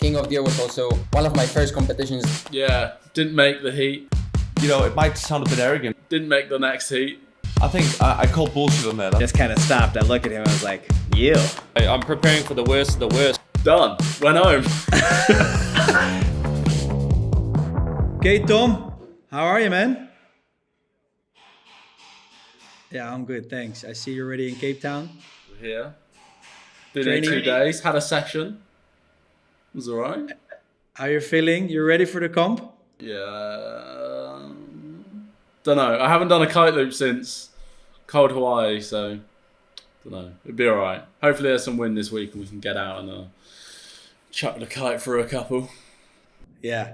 King of the Year was also one of my first competitions. Yeah, didn't make the heat. You know, it might sound a bit arrogant. Didn't make the next heat. I think I call bullshit on that. Just kind of stopped. I look at him. I was like, "You." I'm preparing for the worst of the worst. Done. Went home. Okay, Tom. How are you, man? Yeah, I'm good, thanks. I see you're already in Cape Town. We're here. Been in 2 days. Had a session. It was alright. How you feeling? You ready for the comp? Yeah. Don't know. I haven't done a kite loop since cold Hawaii, so don't know. It'll be alright. Hopefully there's some wind this week and we can get out and chuck the kite for a couple. Yeah.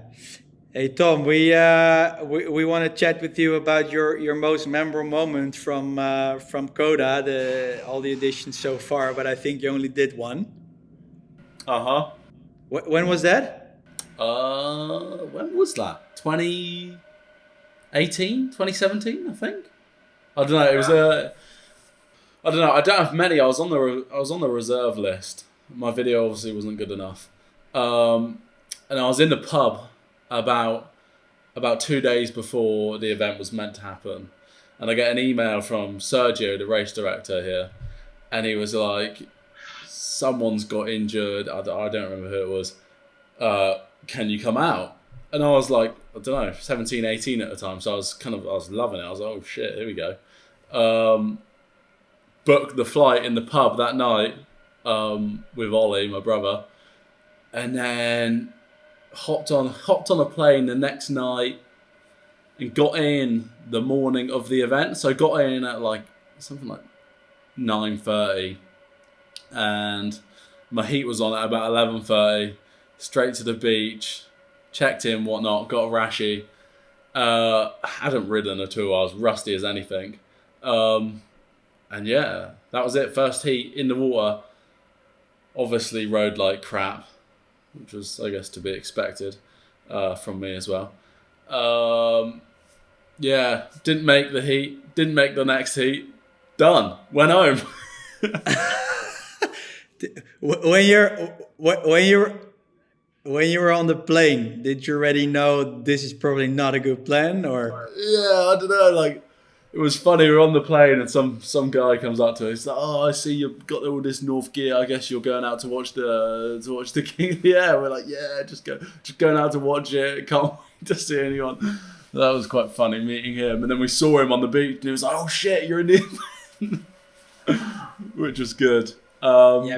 Hey Tom, we want to chat with you about your most memorable moment from Coda, all the editions so far, but I think you only did one. Uh-huh. When was that? When was that? 2018, 2017, I think. I don't know. It was I don't know. I don't have many. I was on the reserve list. My video obviously wasn't good enough. And I was in the pub about 2 days before the event was meant to happen, and I get an email from Sergio, the race director here, and he was like, "Someone's got injured. I don't remember who it was. Can you come out?" And I was like, I don't know, 17, 18 at the time, so I was loving it. I was like, oh shit, here we go. Booked the flight in the pub that night with Ollie, my brother, and then hopped on a plane the next night and got in the morning of the event. So got in at like something like 9:30, and my heat was on at about 11:30. Straight to the beach, checked in, whatnot, got a rashy. Hadn't ridden at all. I was rusty as anything. And yeah, that was it. First heat in the water. Obviously rode like crap, which was, I guess, to be expected from me as well. Yeah, didn't make the heat. Didn't make the next heat. Done. Went home. When you were on the plane, did you already know this is probably not a good plan, or? Yeah, I don't know. Like, it was funny. We were on the plane, and some guy comes up to us. He's like, "Oh, I see you've got all this North gear. I guess you're going out to watch the King of the Air." We're like, "Yeah, just going out to watch it. Can't wait to see anyone." That was quite funny meeting him, and then we saw him on the beach, and he was like, "Oh shit, you're in the," which was good. Yeah,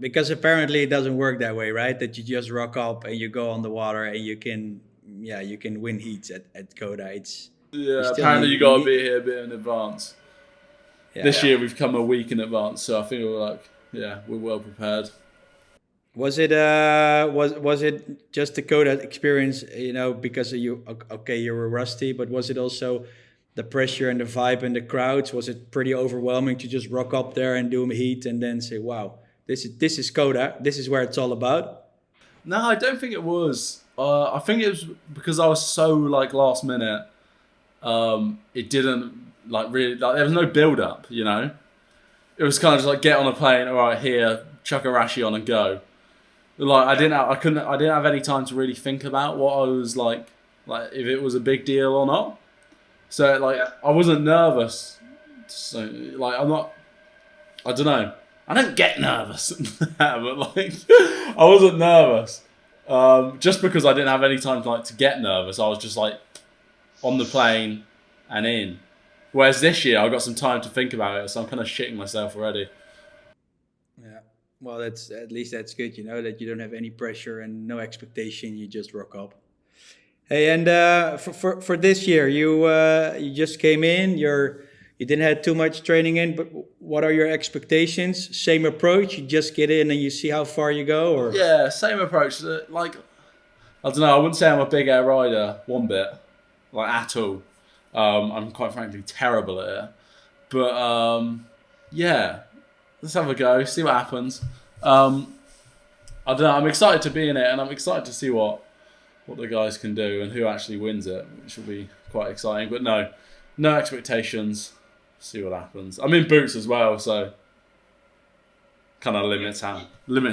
because apparently it doesn't work that way, right? That you just rock up and you go on the water and you can win heats at Coda. Apparently you got to be here a bit in advance. Yeah, this year we've come a week in advance, so I think we're well prepared. Was it just the Coda experience? You know, because you were rusty, but was it also the pressure and the vibe and the crowds? Was it pretty overwhelming to just rock up there and do a heat and then say, "Wow, this is Coda. This is where it's all about"? No, I don't think it was. I think it was because I was so like last minute. It didn't really there was no build up. You know, it was kind of just like get on a plane. All right, here, chuck a rashi on and go. Like I didn't have any time to really think about what I was like if it was a big deal or not. So I wasn't nervous. So I'm not. I don't know. I don't get nervous, but I wasn't nervous. Just because I didn't have any time to get nervous, I was just on the plane and in. Whereas this year, I got some time to think about it, so I'm kind of shitting myself already. Yeah, well, at least that's good. You know that you don't have any pressure and no expectation. You just rock up. Hey, and for this year, you just came in. You didn't have too much training in, but what are your expectations? Same approach? You just get in and you see how far you go, or? Yeah, same approach. I don't know. I wouldn't say I'm a big air rider one bit, at all. I'm quite frankly terrible at it. But yeah, let's have a go. See what happens. I don't know. I'm excited to be in it, and I'm excited to see what the guys can do and who actually wins it, which will be quite exciting. But no expectations. See what happens. I'm in boots as well, so kind of limits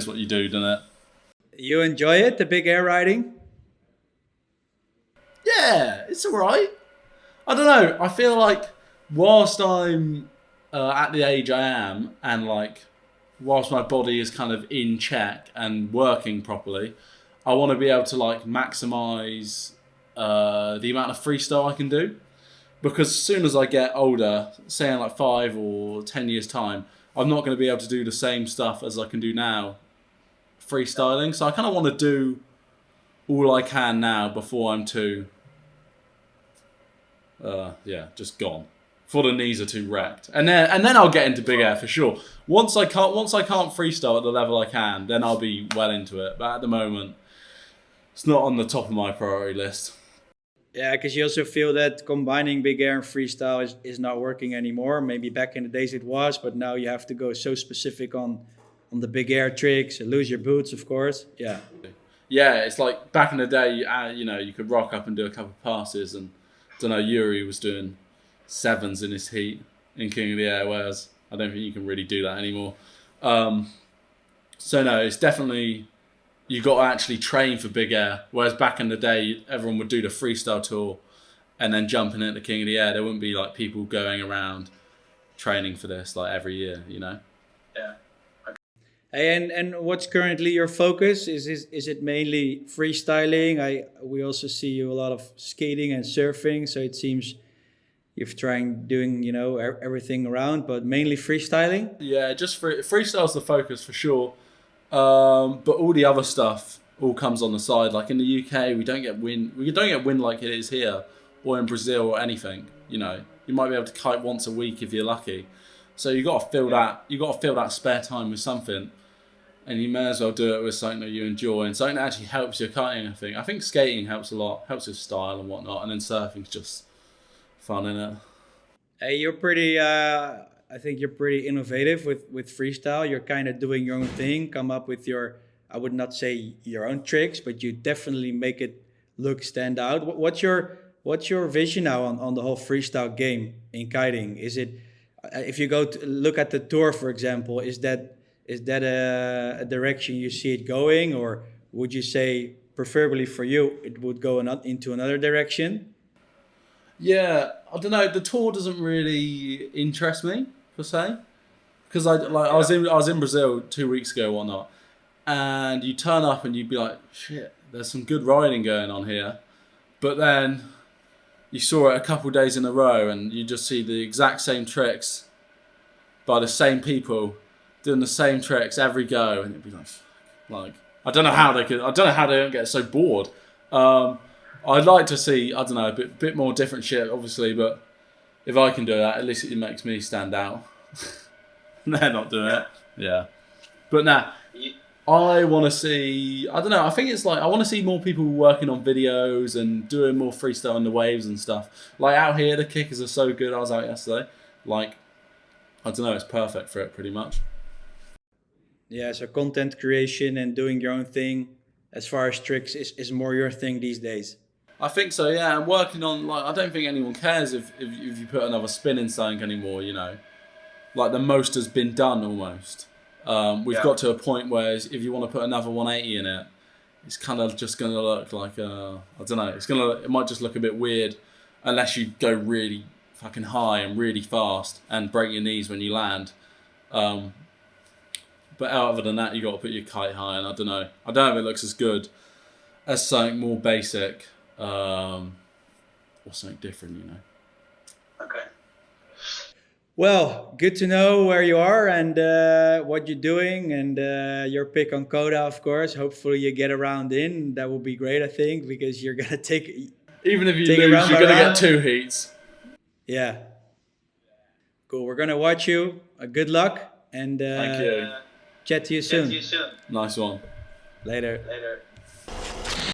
what you do, doesn't it? You enjoy it, the big air riding? Yeah, it's alright. I don't know. I feel like whilst I'm at the age I am, and like whilst my body is kind of in check and working properly, I want to be able to like maximize the amount of freestyle I can do. Because as soon as I get older, say in like 5 or 10 years time, I'm not going to be able to do the same stuff as I can do now freestyling. So I kind of want to do all I can now before I'm too just gone. Before the knees are too wrecked, and then I'll get into big air for sure. Once I can't freestyle at the level I can, then I'll be well into it. But at the moment, it's not on the top of my priority list. Yeah, because you also feel that combining big air and freestyle is not working anymore. Maybe back in the days it was, but now you have to go so specific on the big air tricks, lose your boots, of course. Yeah. Yeah, it's like back in the day, you could rock up and do a couple of passes, and I don't know, Yuri was doing sevens in his heat in King of the Air, whereas I don't think you can really do that anymore. So no, it's definitely, you got to actually train for big air. Whereas back in the day, everyone would do the freestyle tour and then jumping into King of the Air. There wouldn't be like people going around training for this like every year, you know? Yeah. Hey, and what's currently your focus? Is it mainly freestyling? We also see you a lot of skating and surfing, so it seems you're doing everything around, but mainly freestyling. Yeah, just freestyle's the focus for sure. But all the other stuff all comes on the side. Like in the UK, we don't get wind like it is here, or in Brazil or anything. You know, you might be able to kite once a week if you're lucky. So you got to fill that. You got to fill that spare time with something, and you may as well do it with something that you enjoy and something that actually helps your kiting. I think skating helps a lot, helps with style and whatnot, and then surfing's just fun, innit? Hey, you're pretty. I think you're pretty innovative with freestyle. You're kind of doing your own thing, come up with your, I would not say your own tricks, but you definitely make it stand out. What's your vision now on the whole freestyle game in kiting? Is it, if you go to look at the tour, for example, is that a direction you see it going, or would you say preferably for you it would go into another direction? Yeah, I don't know. The tour doesn't really interest me per se, because I was in Brazil 2 weeks ago, or whatnot, and you turn up and you'd be like, shit, there's some good riding going on here, but then you saw it a couple of days in a row and you just see the exact same tricks by the same people doing the same tricks every go, and it'd be like I don't know how they don't get so bored. I'd like to see, I don't know, a bit more different shit, obviously, but if I can do that, at least it makes me stand out. They're not doing it. Yeah. But nah, I want to see, I don't know, I think it's like, I want to see more people working on videos and doing more freestyle on the waves and stuff. Like out here, the kickers are so good. I was out yesterday. Like, I don't know, it's perfect for it pretty much. Yeah, so content creation and doing your own thing as far as tricks is more your thing these days. I think so, yeah. And working on, like, I don't think anyone cares if you put another spin in something anymore, you know. Like, the most has been done almost. We've got to a point where if you want to put another 180 in it, it's kind of just going to look like, I don't know, it might just look a bit weird unless you go really fucking high and really fast and break your knees when you land. But other than that, you got to put your kite high, and I don't know if it looks as good as something more basic, or something different, you know. Okay. Well, good to know where you are and what you're doing, and your pick on Coda, of course. Hopefully you get around in. That will be great, I think, because you're gonna take. Even if you lose, you're gonna get 2 heats. Yeah. Cool. We're gonna watch you. Good luck, and thank you. Chat to you soon. Nice one. Later.